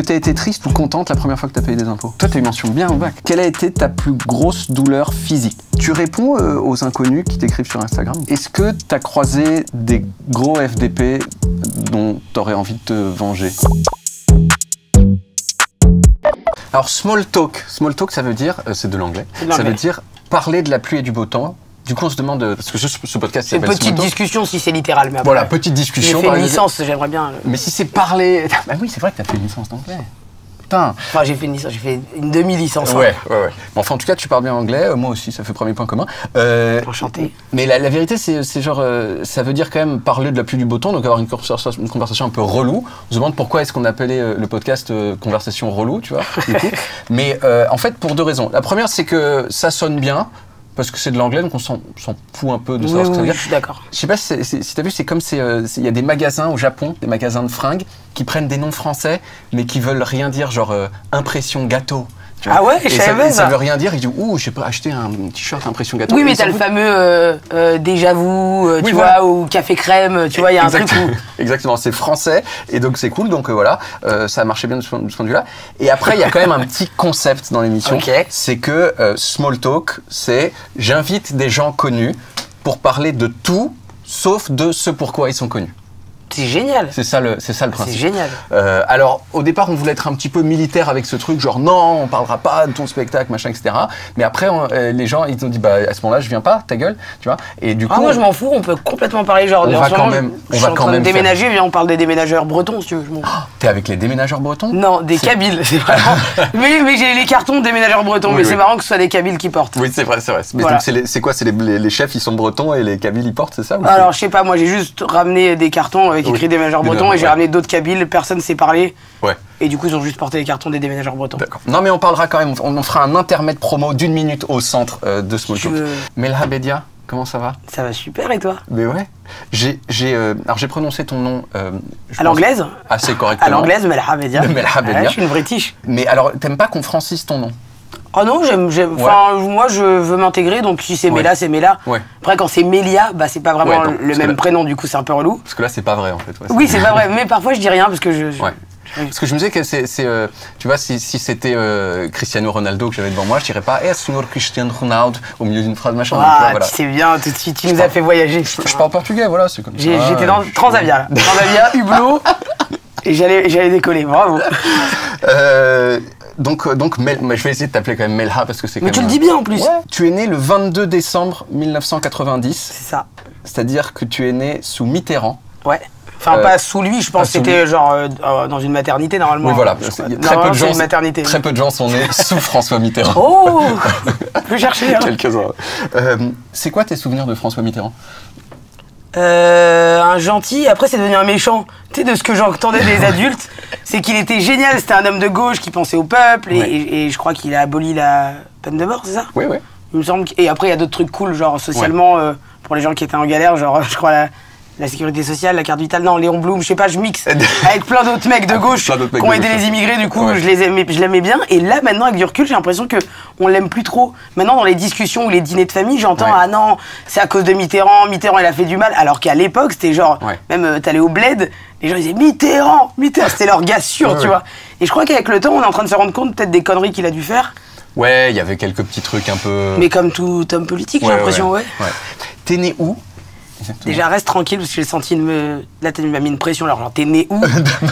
tu as été triste ou contente la première fois que tu as payé des impôts? Toi, tu as eu mention bien au bac. Quelle a été ta plus grosse douleur physique? Tu réponds aux inconnus qui t'écrivent sur Instagram. Est-ce que tu as croisé des gros FDP dont tu aurais envie de te venger? Alors, small talk, ça veut dire, c'est de l'anglais, ça veut dire parler de la pluie et du beau temps. Du coup, on se demande, parce que ce podcast s'appelle Small Talk. Petite discussion si c'est littéral, mais après, voilà, petite discussion. J'ai fait une licence, j'aimerais bien. Mais si c'est parler. Bah oui, c'est vrai que t'as fait une licence d'anglais. Putain. Enfin, j'ai fait une licence, j'ai fait une demi-licence. Ouais. Bon, enfin, en tout cas, tu parles bien anglais, moi aussi, ça fait premier point commun. Enchanté. Mais la vérité, c'est genre, ça veut dire quand même parler de la pluie du beau temps, donc avoir une conversation un peu relou. On se demande pourquoi est-ce qu'on appelait le podcast Conversation relou, tu vois. Du coup. Mais en fait, pour deux raisons. La première, c'est que ça sonne bien. Parce que c'est de l'anglais, donc on s'en fout un peu de savoir ce que ça veut dire. Je suis d'accord. Je sais pas si t'as vu, c'est comme il y a des magasins au Japon, des magasins de fringues, qui prennent des noms français, mais qui veulent rien dire, genre impression gâteau. Ah ouais, je savais ça veut rien dire, ils disent ouh, j'ai pas acheté un t-shirt impression gâteau. Oui, mais t'as le fameux déjà vu, tu vois, ou café crème, tu vois, il y a un truc où... Exactement, c'est français, et donc c'est cool, donc voilà, ça a marché bien de ce point de vue-là. Et après, il y a quand même un petit concept dans l'émission, c'est que small talk, c'est j'invite des gens connus pour parler de tout, sauf de ce pourquoi ils sont connus. C'est génial. C'est ça le principe. C'est génial. Alors, au départ, on voulait être un petit peu militaire avec ce truc, genre non, on parlera pas de ton spectacle, machin, etc. Mais après, les gens, ils ont dit, bah à ce moment-là, je viens pas, ta gueule, tu vois. Et du coup, moi, je m'en fous, on peut complètement parler, genre, on va quand même déménager, viens, on parle des déménageurs bretons, si tu veux. T'es avec les déménageurs bretons? Non, des Kabyles, c'est vraiment. mais j'ai les cartons de déménageurs bretons, mais c'est marrant que ce soit des Kabyles qui portent. Oui, c'est vrai. Mais voilà. C'est quoi? C'est les chefs, ils sont bretons et les Kabyles, ils portent, c'est ça? Alors, je sais pas, moi, j'ai juste ramené des cartons avec écrit déménageurs bretons. Et j'ai ramené d'autres Kabyles, personne s'est parlé. Ouais. Et du coup, ils ont juste porté les cartons des déménageurs bretons. D'accord. Non, mais on parlera quand même, on fera un intermède promo d'1 minute au centre de Small Talk. Melha Bedia, comment ça va? Ça va super, et toi? Mais ouais. Alors j'ai prononcé ton nom à l'anglaise? Assez correctement. À l'anglaise, Melha Bedia. Melha Bedia. Je suis une British. Mais alors, t'aimes pas qu'on francise ton nom? Oh non, j'aime. Enfin, moi, je veux m'intégrer, donc si c'est Mela, c'est Mela. Ouais. Après, quand c'est Mélia, bah, c'est pas vraiment le même prénom, du coup, c'est un peu relou. Parce que là, c'est pas vrai, en fait. Ouais, oui, c'est pas vrai, mais parfois, je dis rien parce que Parce que je me disais que tu vois, si c'était Cristiano Ronaldo que j'avais devant moi, je dirais pas Senhor Cristiano Ronaldo au milieu d'une phrase machin. Ah, voilà. Tu sais bien, tout de suite, tu nous as fait voyager. Je parle portugais, voilà, c'est comme ça. J'étais dans Transavia, là. Transavia, Hublot, et j'allais décoller, bravo. Donc je vais essayer de t'appeler quand même Melha parce que c'est quand même... Mais tu le dis bien en plus. Ouais. Tu es né le 22 décembre 1990. C'est ça. C'est-à-dire que tu es né sous Mitterrand. Ouais. Enfin, pas sous lui, je pense que c'était genre dans une maternité normalement. Oui, voilà. Très peu de gens sont nés sous François Mitterrand. Oh, faut chercher. Hein. Quelques-uns. C'est quoi tes souvenirs de François Mitterrand? Un gentil, après c'est devenu un méchant. Tu sais, de ce que j'entendais des adultes, c'est qu'il était génial, c'était un homme de gauche qui pensait au peuple, et je crois qu'il a aboli la peine de mort, c'est ça? Oui. Il me semble et après il y a d'autres trucs cool, genre socialement, pour les gens qui étaient en galère, genre je crois la sécurité sociale, la carte vitale, non, Léon Blum, je sais pas, je mixe avec plein d'autres mecs de gauche qui ont aidé les immigrés, du coup je l'aimais bien, et là maintenant avec du recul j'ai l'impression que on l'aime plus trop. Maintenant dans les discussions ou les dîners de famille, j'entends ah non, c'est à cause de Mitterrand il a fait du mal, alors qu'à l'époque c'était genre, même t'allais au bled, les gens disaient Mitterrand, c'était leur gars sûr, tu vois. Et je crois qu'avec le temps on est en train de se rendre compte peut-être des conneries qu'il a dû faire. Ouais, il y avait quelques petits trucs un peu... Mais comme tout homme politique, j'ai l'impression, T'es né où? Exactement. Déjà reste tranquille parce que j'ai senti Là tu m'as mis une pression, alors genre t'es né où?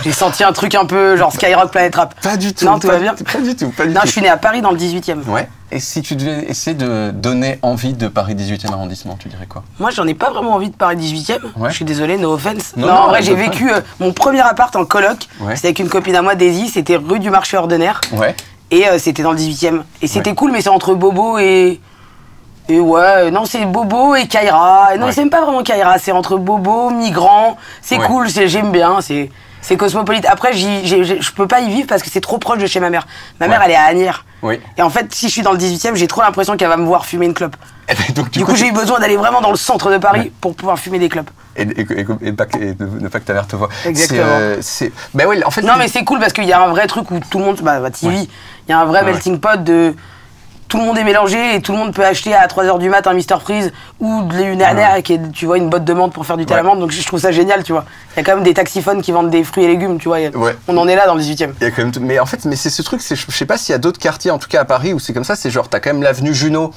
J'ai senti un truc un peu genre Skyrock Planet Rap. Pas du tout. Non, tout va bien? Pas du tout. Non, je suis né à Paris dans le 18e. Ouais. Et si tu devais essayer de donner envie de Paris 18e arrondissement, tu dirais quoi? Moi j'en ai pas vraiment envie de Paris 18e. Ouais. Je suis désolé, no offense. Non, en vrai j'ai vécu mon premier appart en coloc. C'était avec une copine à moi, Daisy, c'était rue du Marché Ordinaire. Ouais. Et c'était dans le 18e. Et c'était cool, mais c'est entre Bobo et non, c'est Bobo et Kaira. Non, c'est même pas vraiment Kaira, c'est entre Bobo, migrants. C'est cool, j'aime bien, c'est cosmopolite. Après, je peux pas y vivre parce que c'est trop proche de chez ma mère. Ma mère, elle est à Asnières. Oui. Et en fait, si je suis dans le 18e, j'ai trop l'impression qu'elle va me voir fumer une clope. Donc, du coup, j'ai eu besoin d'aller vraiment dans le centre de Paris pour pouvoir fumer des clopes. Et ne pas que ta mère te voie. Exactement. Bah ouais, en fait, non, mais c'est cool parce qu'il y a un vrai truc où tout le monde. TV, il y a un vrai melting pot de. tout le monde est mélangé et tout le monde peut acheter à 3h du mat un Mr Freeze ou une nana qui est, tu vois, une botte de menthe pour faire du thé à l'amande. Donc je trouve ça génial, tu vois. Il y a quand même des taxiphones qui vendent des fruits et légumes, tu vois. On en est là dans le 18e. Il y a quand même mais en fait, c'est ce truc, je sais pas s'il y a d'autres quartiers, en tout cas à Paris, où c'est comme ça, c'est genre, t'as quand même l'avenue Junot.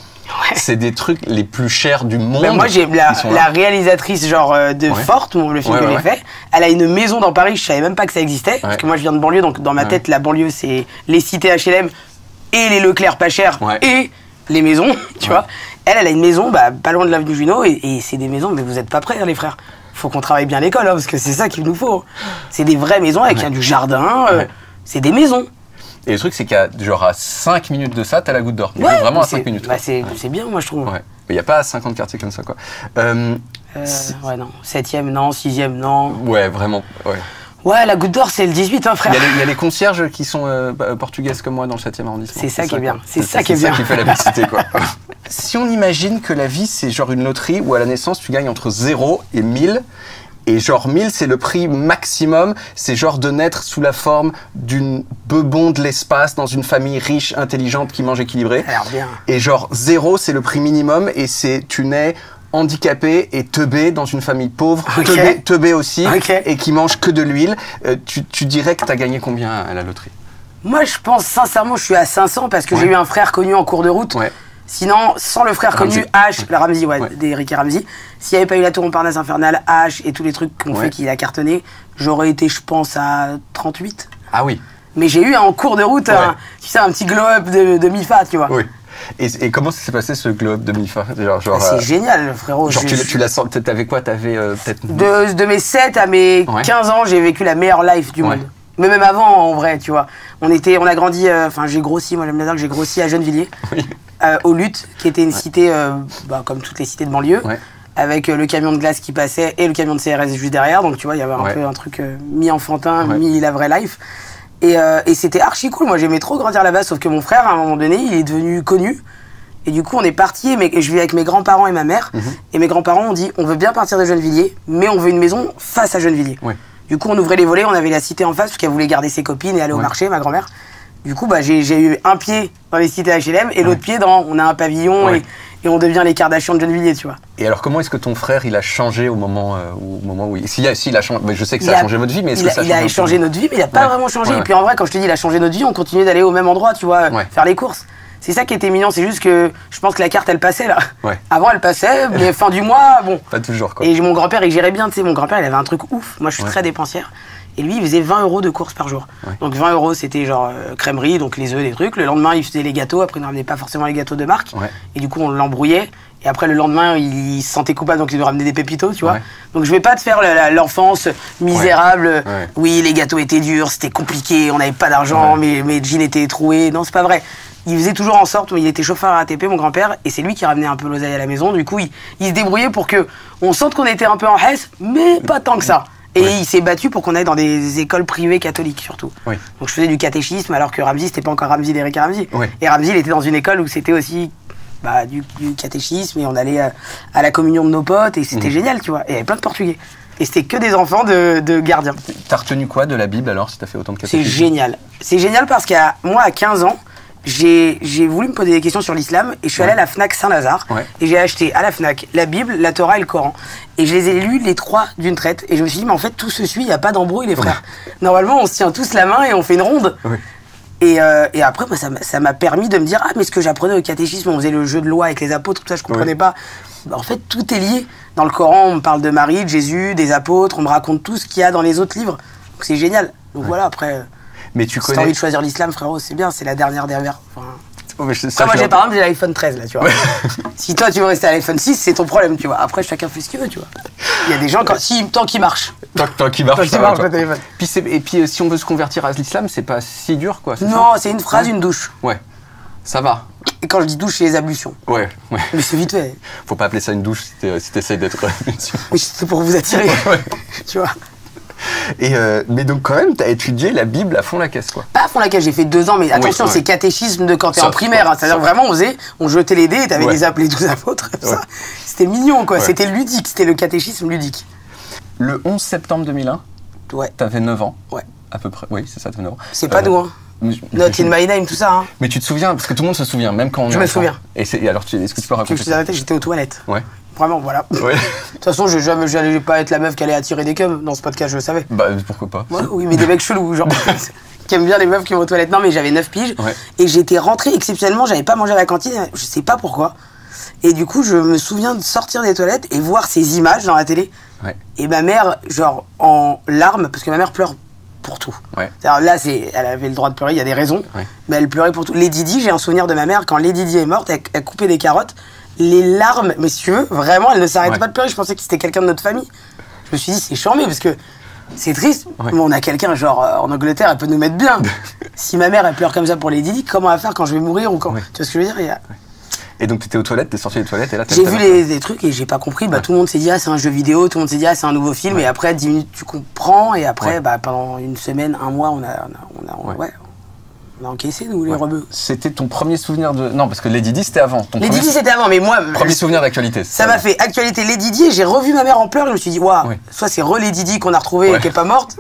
C'est des trucs les plus chers du monde. Ben moi, j'ai la réalisatrice, genre, de Forte, le film que j'ai fait. Elle a une maison dans Paris, je savais même pas que ça existait. Parce que moi, je viens de banlieue, donc dans ma tête, la banlieue, c'est les cités HLM et les Leclerc pas chers et les maisons, tu vois. Elle a une maison pas loin de l'avenue Junot et c'est des maisons, mais vous êtes pas prêts, les frères. Faut qu'on travaille bien l'école, parce que c'est ça qu'il nous faut. C'est des vraies maisons avec du jardin, c'est des maisons. Et le truc, c'est qu'à genre à 5 minutes de ça, t'as la Goutte d'Or. Vraiment à 5 minutes. C'est bien, moi, je trouve. Mais il n'y a pas 50 quartiers comme ça, quoi. Ouais, non. 7e, non. 6e, non. Ouais, vraiment, Ouais, la Goutte d'Or, c'est le 18, hein, frère. Il y a les concierges qui sont portugaises comme moi dans le 7e arrondissement. C'est ça qui est bien. C'est ça qui fait la mixité, quoi. Si on imagine que la vie, c'est genre une loterie où à la naissance, tu gagnes entre 0 et 1000, et genre 1000, c'est le prix maximum, c'est genre de naître sous la forme d'une bebon de l'espace dans une famille riche, intelligente, qui mange équilibré. Ça a l'air bien. Et genre 0, c'est le prix minimum, et tu nais handicapé et teubé dans une famille pauvre, teubé aussi, et qui mange que de l'huile. Tu dirais que t'as gagné combien à la loterie? Moi, je pense sincèrement, je suis à 500 parce que j'ai eu un frère connu en cours de route. Sinon, sans le frère connu, H, le Ramsey, d'Eric et Ramsey, s'il n'y avait pas eu la Tour Montparnasse infernale, H et tous les trucs qu'on fait qu'il a cartonné, j'aurais été, je pense, à 38. Ah oui. Mais j'ai eu en cours de route, un petit glow-up de MIFA, tu vois. Oui. Et comment ça s'est passé ce globe de MIFA? C'est génial, frérot. Genre tu l'as senti, t'avais quoi? T'avais peut-être... De mes 7 à mes 15 ans, j'ai vécu la meilleure life du monde. Mais même avant, en vrai, tu vois. On a grandi, j'ai grossi, moi j'aime bien dire que j'ai grossi à Gennevilliers, au Lutte, qui était une cité, comme toutes les cités de banlieue, avec le camion de glace qui passait et le camion de CRS juste derrière. Donc tu vois, il y avait un peu un truc mi-enfantin, mi-la vraie life. Et c'était archi cool, moi j'aimais trop grandir là-bas, sauf que mon frère, à un moment donné, il est devenu connu. Et du coup, on est parti, je vis avec mes grands-parents et ma mère. Et mes grands-parents ont dit, on veut bien partir de Gennevilliers, mais on veut une maison face à Gennevilliers. Du coup, on ouvrait les volets, on avait la cité en face, parce qu'elle voulait garder ses copines et aller au marché, ma grand-mère. Du coup, j'ai eu un pied dans les cités HLM et l'autre pied on a un pavillon et on devient les Kardashians de Gennevilliers, tu vois. Et alors, comment est-ce que ton frère, il a changé au moment où s'il a changé, je sais que ça a changé votre vie, mais est-ce que ça a changé? Il a changé notre vie, mais il n'a pas vraiment changé. Et puis en vrai, quand je te dis il a changé notre vie, on continuait d'aller au même endroit, tu vois, faire les courses. C'est ça qui était mignon, c'est juste que je pense que la carte elle passait là. Avant elle passait, mais fin du mois, bon. Pas toujours, quoi. Et mon grand-père il gérait bien, tu sais, mon grand-père il avait un truc ouf. Moi je suis très dépensière. Et lui, il faisait 20 € de courses par jour. Donc 20 €, c'était genre crèmerie, donc les œufs, des trucs. Le lendemain, il faisait les gâteaux. Après, il ne ramenait pas forcément les gâteaux de marque. Et du coup, on l'embrouillait. Et après, le lendemain, il se sentait coupable, donc il nous ramenait des pépitos, tu vois. Donc je vais pas te faire l'enfance misérable. Oui, les gâteaux étaient durs, c'était compliqué, on n'avait pas d'argent, mes jeans étaient troués. Non, c'est pas vrai. Il faisait toujours en sorte, il était chauffeur à ATP, mon grand-père, et c'est lui qui ramenait un peu l'oseille à la maison. Du coup, il se débrouillait pour que on sente qu'on était un peu en Hesse, mais pas tant que ça. Et il s'est battu pour qu'on aille dans des écoles privées catholiques, surtout. Donc je faisais du catéchisme, alors que Ramsey, c'était pas encore Ramsey d'Eric et Ramsey. Et Ramsey, il était dans une école où c'était aussi du catéchisme, et on allait à la communion de nos potes, et c'était génial, tu vois. Et il y avait plein de Portugais. Et c'était que des enfants de gardiens. T'as retenu quoi de la Bible, alors, si t'as fait autant de catéchisme? C'est génial. C'est génial parce qu'à moi, à 15 ans, j'ai voulu me poser des questions sur l'islam et je suis allé à la Fnac Saint-Lazare et j'ai acheté à la Fnac la Bible, la Torah et le Coran. Et je les ai lus les trois d'une traite et je me suis dit, mais en fait, tout se suit, il n'y a pas d'embrouille, les frères. Normalement, on se tient tous la main et on fait une ronde. Et après, moi, ça m'a permis de me dire, ah, mais ce que j'apprenais au catéchisme, on faisait le jeu de loi avec les apôtres, tout ça, je comprenais pas. En fait, tout est lié. Dans le Coran, on me parle de Marie, de Jésus, des apôtres, on me raconte tout ce qu'il y a dans les autres livres. Donc c'est génial. Donc voilà, après... Mais tu si t'as envie de choisir l'islam, frérot, c'est bien, c'est la dernière. Enfin... moi, j'ai par exemple, j'ai l'iPhone 13, là, tu vois. Si toi, tu veux rester à l'iPhone 6, c'est ton problème, tu vois. Après, chacun fait ce qu'il veut, tu vois. Il y a des gens, tant qu'il marche. Tant qu'il marche, le téléphone. Et puis, si on veut se convertir à l'islam, c'est pas si dur, quoi. Non, c'est une phrase, une douche. Ouais, ça va. Et quand je dis douche, c'est les ablutions. Ouais. Mais c'est vite fait. Faut pas appeler ça une douche si t'essayes d'être... Mais c'est pour vous attirer, tu vois. Mais donc quand même, t'as étudié la Bible à fond la caisse, quoi. Pas à fond la caisse, j'ai fait 2 ans, mais attention, c'est catéchisme de quand t'es en primaire. C'est-à-dire vraiment, on jetait les dés, t'avais les 12 apôtres, ça. C'était mignon, quoi. C'était ludique, c'était le catéchisme ludique. Le 11 septembre 2001, t'avais 9 ans. Ouais. À peu près, oui, c'est ça, t'avais 9 ans. C'est pas nous, hein. Not in my name, tout ça. Hein. Mais tu te souviens, parce que tout le monde se souvient, même quand on est Je me souviens. Et alors, est-ce que tu peux raconter ça? J'étais aux toilettes. Ouais. Vraiment, voilà. Ouais. De toute façon, j'allais pas être la meuf qui allait attirer des cums dans ce podcast, je le savais. Bah, pourquoi pas. Ouais, oui, mais des mecs chelous, genre, qui aiment bien les meufs qui vont aux toilettes. Non, mais j'avais 9 piges, et j'étais rentré exceptionnellement, j'avais pas mangé à la cantine, je sais pas pourquoi. Et du coup, je me souviens de sortir des toilettes et voir ces images dans la télé. Ouais. Et ma mère, genre, en larmes, parce que ma mère pleure pour tout. Ouais. Alors là, elle avait le droit de pleurer, il y a des raisons, mais elle pleurait pour tout. Lady Di, j'ai un souvenir de ma mère, quand Lady Di est morte, elle coupait des carottes. Les larmes, mais si tu veux, vraiment, elle ne s'arrête pas de pleurer. Je pensais que c'était quelqu'un de notre famille. Je me suis dit, c'est charmé parce que c'est triste. Mais on a quelqu'un, genre, en Angleterre, elle peut nous mettre bien. Si ma mère, elle pleure comme ça pour les Didi, comment elle va faire quand je vais mourir ou quand. Tu vois ce que je veux dire? Et donc, tu étais aux toilettes, t'es sorti des toilettes et là, j'ai vu des trucs et j'ai pas compris. Bah, tout le monde s'est dit, ah, c'est un jeu vidéo, tout le monde s'est dit, ah, c'est un nouveau film. Et après, 10 minutes, tu comprends. Et après, bah, pendant une semaine, un mois, on a encaissé, nous, les rebeux. C'était ton premier souvenir de... Non, parce que Lady Di, c'était avant. Lady Di, c'était avant, mais moi... Premier souvenir d'actualité. Ça m'a fait actualité Lady Di, et j'ai revu ma mère en pleurs, et je me suis dit, waouh, soit c'est Lady Di qu'on a retrouvé et qui est pas morte,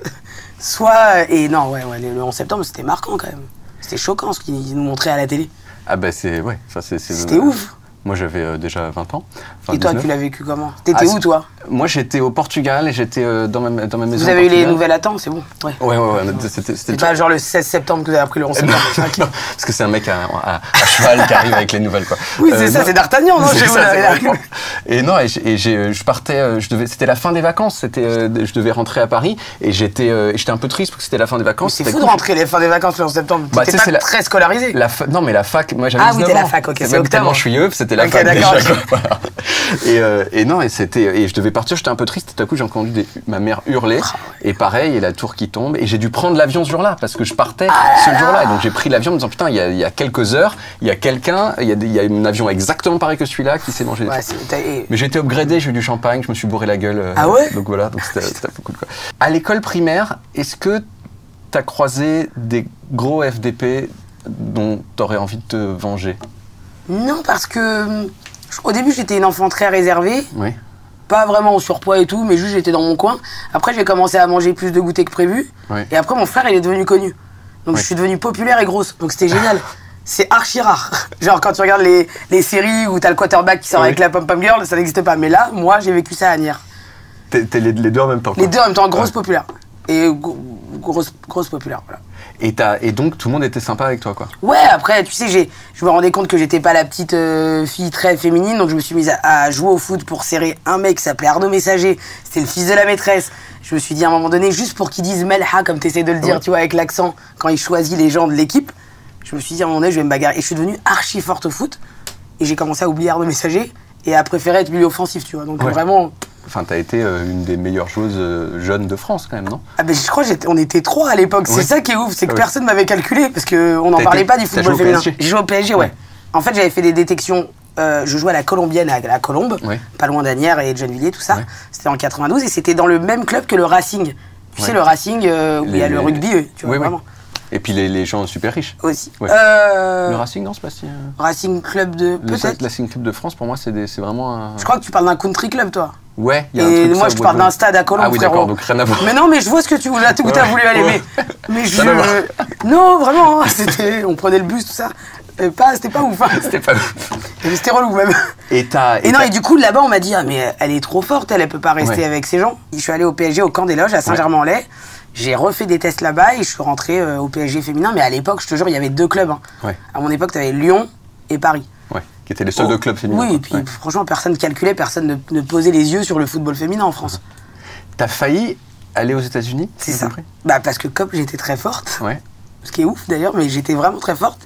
soit... Et non, le 11 septembre, c'était marquant, quand même. C'était choquant, ce qu'ils nous montraient à la télé. Ah bah c'est... Ouais, c'était ouf. Moi, j'avais déjà 20 ans. Et toi, tu l'as vécu comment? T'étais où, toi? Moi, j'étais au Portugal et j'étais dans ma maison. Vous avez eu les nouvelles à temps, c'est bon? Ouais. C'était pas genre le 16 septembre que vous avez appris le 11 septembre. Non, parce que c'est un mec à cheval qui arrive avec les nouvelles, quoi. Oui, c'est ça, c'est d'Artagnan, non? Et non, je partais, c'était la fin des vacances, je devais rentrer à Paris et j'étais un peu triste parce que c'était la fin des vacances. C'est fou de rentrer les fins des vacances le 11 septembre. T'étais pas très scolarisé. Non, mais la fac, moi j'avais 19 ans. Ah oui, t'es la fac, ok, c'est tellement chouilleux, c'était la fac déjà. Voilà. Et je devais partir, j'étais un peu triste. Tout à coup, j'ai entendu ma mère hurler. Et pareil, et la tour qui tombe. Et j'ai dû prendre l'avion ce jour-là parce que je partais ce jour-là. Et donc j'ai pris l'avion en me disant putain, il y a quelques heures, il y a un avion exactement pareil que celui-là qui s'est mangé des trucs. Mais j'ai été upgradé, j'ai eu du champagne, je me suis bourré la gueule. Ah ouais? Donc voilà, donc c'était cool, quoi. À l'école primaire, est-ce que t'as croisé des gros FDP dont t'aurais envie de te venger? Non, parce que au début, j'étais une enfant très réservée. Oui. Pas vraiment au surpoids et tout, mais juste j'étais dans mon coin. Après, j'ai commencé à manger plus de goûter que prévu. Oui. Et après, mon frère, il est devenu connu. Donc, je suis devenue populaire et grosse. Donc, c'était génial. C'est archi rare. Genre, quand tu regardes les séries où t'as le quarterback qui sort avec la pom-pom girl, ça n'existe pas. Mais là, moi, j'ai vécu ça à Nières. T'es les deux en même temps, quoi. Les deux en même temps, grosse populaire. Et grosse populaire, voilà. Et donc tout le monde était sympa avec toi, quoi. Ouais, après tu sais, je me rendais compte que j'étais pas la petite fille très féminine, donc je me suis mise à jouer au foot pour serrer un mec qui s'appelait Arnaud Messager. C'était le fils de la maîtresse. Je me suis dit à un moment donné, juste pour qu'ils disent Melha comme t'essaies de le dire, tu vois, avec l'accent, quand il choisit les gens de l'équipe, je me suis dit à un moment donné, je vais me bagarrer. Et je suis devenue archi forte au foot. Et j'ai commencé à oublier Arnaud Messager et à préférer être milieu offensif, tu vois. Donc vraiment... Enfin, t'as été une des meilleures joueuses jeunes de France, quand même, non? Ah, ben je crois qu'on était 3 à l'époque. C'est ça qui est ouf, c'est que personne m'avait calculé parce qu'on n'en parlait pas du football féminin. J'ai joué au PSG, ouais. En fait, j'avais fait des détections. Je jouais à la Colombienne, à la Colombe, pas loin d'Asnières et de Gennevilliers, tout ça. C'était en 92 et c'était dans le même club que le Racing. Tu sais, le Racing où il y a le rugby, tu vois, vraiment. Et puis les gens super riches. Aussi. Ouais. Le Racing, non, c'est pas si... Racing Club de... Peut-être. Le Racing Club de France, pour moi, c'est vraiment un... Je crois que tu parles d'un country club, toi. Ouais, il y a un truc. Et truc moi, je parle d'un stade à Colombe. Ah oui, d'accord, donc rien à voir. Mais non, mais je vois ce que tu voulais, où t'as voulu aller. Mais je... Non, vraiment, on prenait le bus, tout ça. C'était pas ouf. C'était pas ouf. C'était relou, même. Et du coup, là-bas, on m'a dit, ah, mais elle est trop forte, elle peut pas rester avec ces gens. Je suis allé au PSG, au Camp des Loges, à Saint-Germain-en-Laye. J'ai refait des tests là-bas et je suis rentré au PSG féminin. Mais à l'époque, je te jure, il y avait 2 clubs. À mon époque, t'avais Lyon et Paris. Ouais, qui étaient les seuls 2 clubs féminins. Oui, et puis franchement, personne calculait, personne ne posait les yeux sur le football féminin en France. T'as failli aller aux États-Unis? C'est ça. Bah, parce que comme j'étais très forte, ce qui est ouf d'ailleurs, mais j'étais vraiment très forte,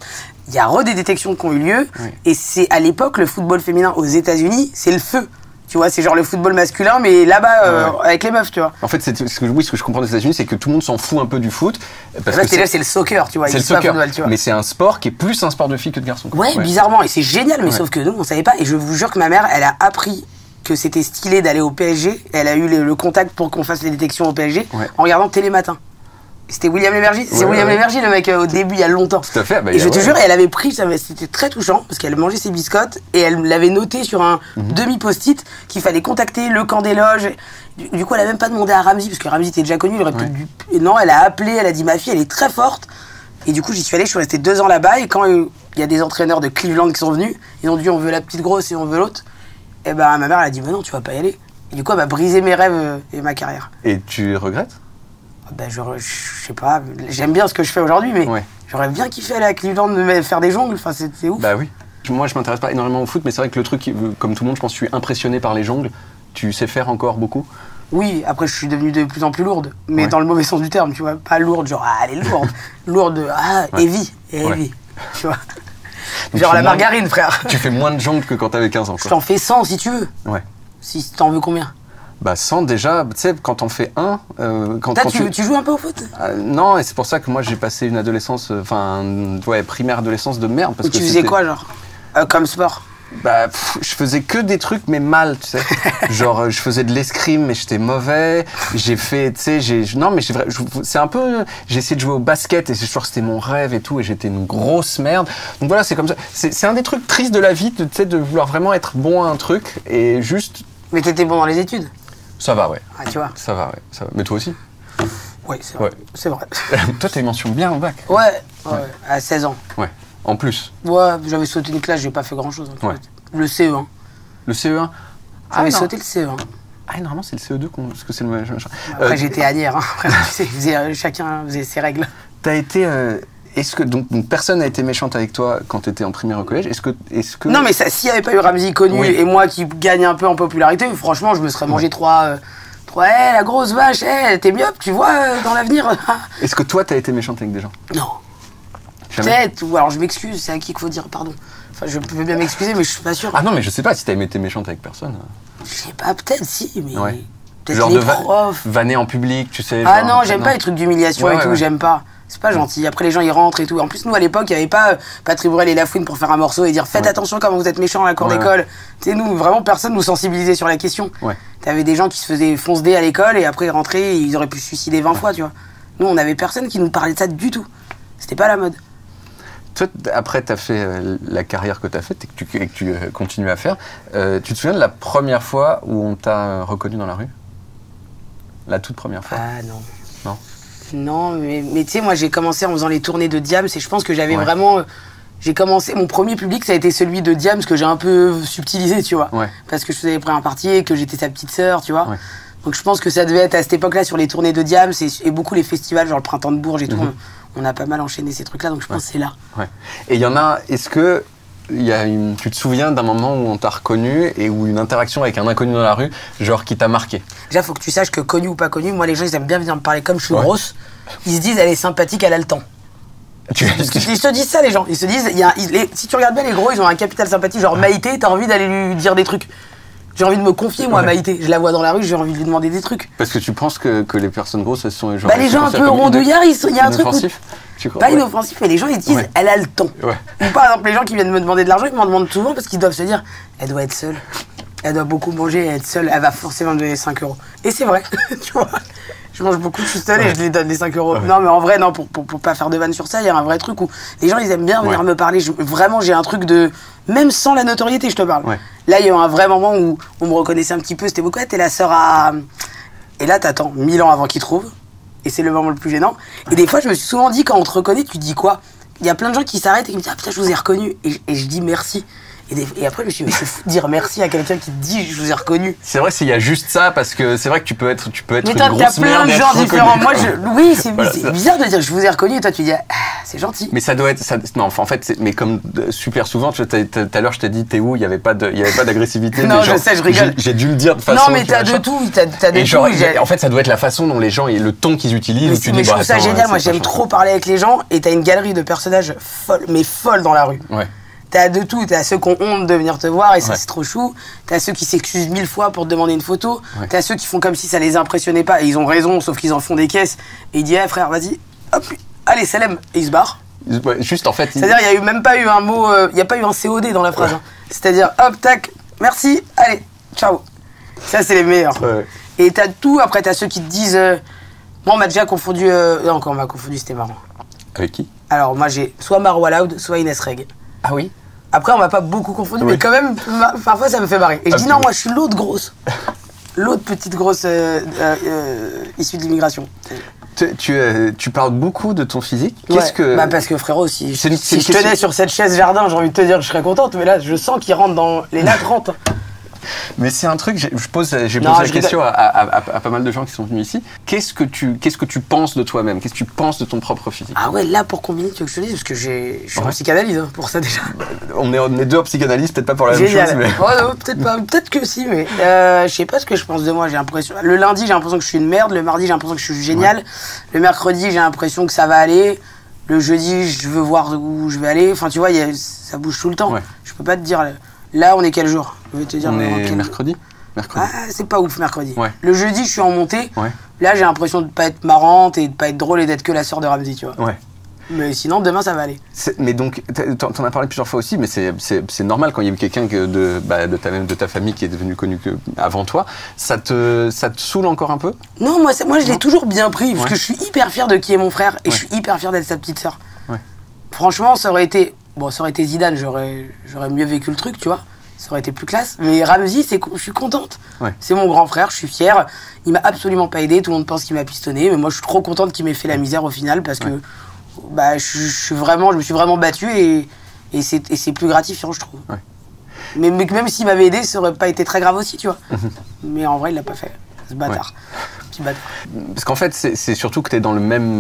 il y a des détections qui ont eu lieu. Et c'est à l'époque, le football féminin aux États-Unis, c'est le feu. Tu vois, c'est genre le football masculin, mais là-bas, avec les meufs, tu vois. En fait, ce que je comprends des États-Unis, c'est que tout le monde s'en fout un peu du foot. Parce que c'est le soccer, tu vois. C'est le soccer, football, tu vois. Mais c'est un sport qui est plus un sport de filles que de garçons. Ouais, bizarrement, et c'est génial, mais sauf que nous, on savait pas. Et je vous jure que ma mère, elle a appris que c'était stylé d'aller au PSG. Elle a eu le contact pour qu'on fasse les détections au PSG en regardant Télématin. C'était William Lémergie. C'est William Lémergie, le mec, au début, il y a longtemps. Tout à fait. Bah, et je te jure, elle avait pris, c'était très touchant, parce qu'elle mangeait ses biscottes, et elle l'avait noté sur un demi-post-it qu'il fallait contacter le Camp des Loges. Du coup, elle a même pas demandé à Ramzy, parce que Ramzy était déjà connu, il aurait peut-être dû... Et non, elle a appelé, elle a dit, ma fille, elle est très forte, Et du coup, j'y suis allé, je suis resté 2 ans là-bas. Et quand il y a des entraîneurs de Cleveland qui sont venus, ils ont dit on veut la petite grosse et on veut l'autre. Et ben ma mère elle a dit bah non, tu vas pas y aller. Et du coup, elle m'a brisé mes rêves et ma carrière. Et tu regrettes? Ben je sais pas, j'aime bien ce que je fais aujourd'hui, mais j'aurais bien kiffé aller à Cleveland faire des jongles. Enfin, c'était ouf. Bah oui. Moi, je m'intéresse pas énormément au foot, mais c'est vrai que le truc, comme tout le monde, je pense, je suis impressionné par les jongles. Tu sais faire encore beaucoup? Oui, après je suis devenue de plus en plus lourde, mais dans le mauvais sens du terme, tu vois. Pas lourde, genre, elle est lourde. Lourde, heavy, heavy, tu vois. Donc genre la margarine, frère. Tu fais moins de jongles que quand t'avais 15 ans, quoi. Je t'en fais 100 si tu veux. Ouais. Si t'en veux combien? Bah 100 déjà, tu sais, quand on fait un... tu joues un peu au foot? Non, et c'est pour ça que moi j'ai passé une adolescence, primaire adolescence de merde. Parce que tu faisais quoi, genre comme sport? Bah, je faisais que des trucs, mais mal, tu sais. Genre, je faisais de l'escrime, mais j'étais mauvais. J'ai fait, tu sais, non, mais c'est un peu, j'ai essayé de jouer au basket et c'est sûr que c'était mon rêve et tout, et j'étais une grosse merde. Donc voilà, c'est comme ça. C'est un des trucs tristes de la vie, tu sais, de vouloir vraiment être bon à un truc et juste. Mais t'étais bon dans les études? Ça va, ouais. Ah, tu vois. Ça va, ouais. Ça va. Mais toi aussi? Oui, c'est vrai. Ouais. C'est vrai. Toi, t'as une mention bien au bac? Ouais, à 16 ans. Ouais. En plus? Ouais, j'avais sauté une classe, j'ai pas fait grand chose. En fait. Le CE1. Le CE1? J'avais sauté le CE1. Ah, normalement, c'est le CE2 parce que c'est le machin. Après, j'étais anière, hein. Après, tu sais, chacun faisait ses règles. T'as été. Est-ce que donc personne n'a été méchante avec toi quand t'étais en primaire au collège? Est-ce que Non, mais s'il n'y avait pas eu Ramzy connu et moi qui gagne un peu en popularité, franchement, je me serais mangé trois. La grosse vache, t'es myope, tu vois, dans l'avenir. Est-ce que toi, t'as été méchante avec des gens? Non. Peut-être, ou alors je m'excuse, c'est à qui qu'il faut dire pardon. Enfin, je peux bien m'excuser, mais je suis pas sûr. Ah non, mais je sais pas si t'as été méchante avec personne. Je sais pas, peut-être si, mais. Ouais. Peut-être genre les de profs. vanner en public, tu sais. Ah non, j'aime pas les trucs d'humiliation et tout, j'aime pas. C'est pas gentil. Après, les gens ils rentrent et tout. En plus, nous à l'époque, il y avait pas Patrick Bruel et Lafouine pour faire un morceau et dire faites attention quand vous êtes méchants à la cour d'école. Tu sais, nous, vraiment, personne nous sensibilisait sur la question. Ouais. T'avais des gens qui se faisaient fonce-dé à l'école et après ils rentraient et ils auraient pu se suicider 20 fois, tu vois. Nous, on avait personne qui nous parlait de ça du tout. C'était pas la mode. Toi, après, tu as fait la carrière que tu as faite et que tu continues à faire. Tu te souviens de la première fois où on t'a reconnu dans la rue? La toute première fois? Ah non. Non? Non, mais tu sais, moi j'ai commencé en faisant les tournées de Diams et je pense que j'avais vraiment... J'ai commencé... Mon premier public, ça a été celui de Diams que j'ai un peu subtilisé, tu vois. Ouais. Parce que je faisais les premières parties et que j'étais sa petite sœur, tu vois. Ouais. Donc je pense que ça devait être à cette époque-là sur les tournées de Diams et beaucoup les festivals, genre le Printemps de Bourges et tout. On a pas mal enchaîné ces trucs-là, donc je pense que c'est là. Ouais. Et il y en a... Est-ce que... tu te souviens d'un moment où on t'a reconnu et où une interaction avec un inconnu dans la rue, genre qui t'a marqué? Déjà, faut que tu saches que connu ou pas connu, moi les gens ils aiment bien venir me parler comme je suis grosse. Ils se disent elle est sympathique, elle a le temps. Ils se disent ça les gens. Ils se disent, si tu regardes bien les gros, ils ont un capital sympathie, genre Maïté, t'as envie d'aller lui dire des trucs. J'ai envie de me confier moi à Maïté. Je la vois dans la rue, j'ai envie de lui demander des trucs. Parce que tu penses que les personnes grosses, elles sont genre... Bah les gens un peu rondouillards, il y a un truc... Pas inoffensif, mais les gens ils se disent elle a le temps. Ouais. Ou par exemple les gens qui viennent me demander de l'argent, ils m'en demandent souvent parce qu'ils doivent se dire elle doit être seule, elle doit beaucoup manger, être seule, elle va forcément me donner 5 euros. Et c'est vrai, tu vois, je mange beaucoup, je suis seule et je les donne les 5 euros. Non mais en vrai, non, pour pas faire de vanne sur ça, il y a un vrai truc où les gens ils aiment bien venir me parler. Vraiment j'ai un truc de... Même sans la notoriété je te parle. Ouais. Là il y a eu un vrai moment où on me reconnaissait un petit peu, c'était beaucoup, t'es la sœur à... Et là t'attends 1000 ans avant qu'ils trouvent. Et c'est le moment le plus gênant. Et des fois, je me suis souvent dit, quand on te reconnaît, tu dis quoi? Il y a plein de gens qui s'arrêtent et qui me disent ah putain, je vous ai reconnu. Et je dis merci. Et après, je me suis dit, mais c'est fou de dire merci à quelqu'un qui te dit je vous ai reconnu. C'est vrai, s'il y a juste ça, parce que c'est vrai que tu peux être mais une grosse merde. Mais t'as plein de gens différents. Moi, oui, c'est bizarre de dire je vous ai reconnu et toi, tu dis ah, c'est gentil. Mais ça doit être. Non, en fait, mais comme super souvent, tout à l'heure, je t'ai dit t'es où? Il n'y avait pas d'agressivité. Non, je sais, je rigole. J'ai dû le dire de façon. Non, mais t'as de tout. T'as de tout. En fait, ça doit être la façon dont les gens, le ton qu'ils utilisent. Mais je trouve ça génial. Moi, j'aime trop parler avec les gens et t'as une galerie de personnages folles dans la rue. Ouais. T'as de tout, t'as ceux qui ont honte de venir te voir et ça c'est trop chou. T'as ceux qui s'excusent 1000 fois pour te demander une photo. Ouais. T'as ceux qui font comme si ça les impressionnait pas et ils ont raison, sauf qu'ils en font des caisses. Et ils disent hey, frère, vas-y, hop, allez, salam, et ils se barrent. Juste en fait. C'est-à-dire, il n'y a même pas eu un mot, il n'y a pas eu un COD dans la phrase. Hein. C'est-à-dire, hop, tac, merci, allez, ciao. Ça, c'est les meilleurs. Ouais. Et t'as tout, après, t'as ceux qui te disent, moi, on m'a déjà confondu, non, quand on m'a confondu, c'était marrant. Avec qui? Alors, moi, j'ai soit Marwa Loud, soit Inès Reg. Ah oui? Après, on m'a pas beaucoup confondu, mais quand même, parfois, ça me fait marrer. Et je dis, non, moi, je suis l'autre grosse. L'autre petite grosse issue de l'immigration. Tu parles beaucoup de ton physique. Qu'est-ce que... Bah parce que frérot, si je tenais sur cette chaise jardin, j'ai envie de te dire que je serais contente, mais là, je sens qu'il rentre dans les lattes rentrent. Mais c'est un truc, j'ai posé la question à pas mal de gens qui sont venus ici. Qu'est-ce que tu penses de toi-même? Qu'est-ce que tu penses de ton propre physique? Ah ouais, là pour combiner, tu veux que je te dise, parce que je suis en psychanalyse hein, pour ça déjà. On est deux en psychanalyse, peut-être pas pour la même chose. Mais... Ouais, non, peut-être pas, peut-être que si, mais je sais pas ce que je pense de moi. J'ai l'impression. Le lundi, j'ai l'impression que je suis une merde. Le mardi, j'ai l'impression que je suis génial. Ouais. Le mercredi, j'ai l'impression que ça va aller. Le jeudi, je veux voir où je vais aller. Enfin, tu vois, ça bouge tout le temps. Ouais. Je peux pas te dire. Là, on est quel jour? Je vais te dire. On est mercredi. Ah, c'est pas ouf mercredi. Ouais. Le jeudi, je suis en montée. Ouais. Là, j'ai l'impression de pas être marrante et de pas être drôle et d'être que la sœur de Ramzy, tu vois. Ouais. Mais sinon, demain, ça va aller. Mais donc, t'en as parlé plusieurs fois aussi, mais c'est normal quand il y a eu quelqu'un de ta famille qui est devenu connu avant toi. Ça te saoule encore un peu? Non, moi je l'ai toujours bien pris, parce que je suis hyper fier de qui est mon frère et je suis hyper fier d'être sa petite sœur. Ouais. Franchement, ça aurait été Zidane, j'aurais mieux vécu le truc, tu vois. Ça aurait été plus classe. Mais Ramzy, je suis contente. Ouais. C'est mon grand frère, je suis fière. Il m'a absolument pas aidé. Tout le monde pense qu'il m'a pistonné. Mais moi, je suis trop contente qu'il m'ait fait la misère au final parce que je me suis vraiment battu et c'est plus gratifiant, je trouve. Ouais. Mais même s'il m'avait aidé, ça aurait pas été très grave aussi, tu vois. Mais en vrai, il l'a pas fait. Ce bâtard. Ouais. Petit bâtard. Parce qu'en fait, c'est surtout que t'es dans le même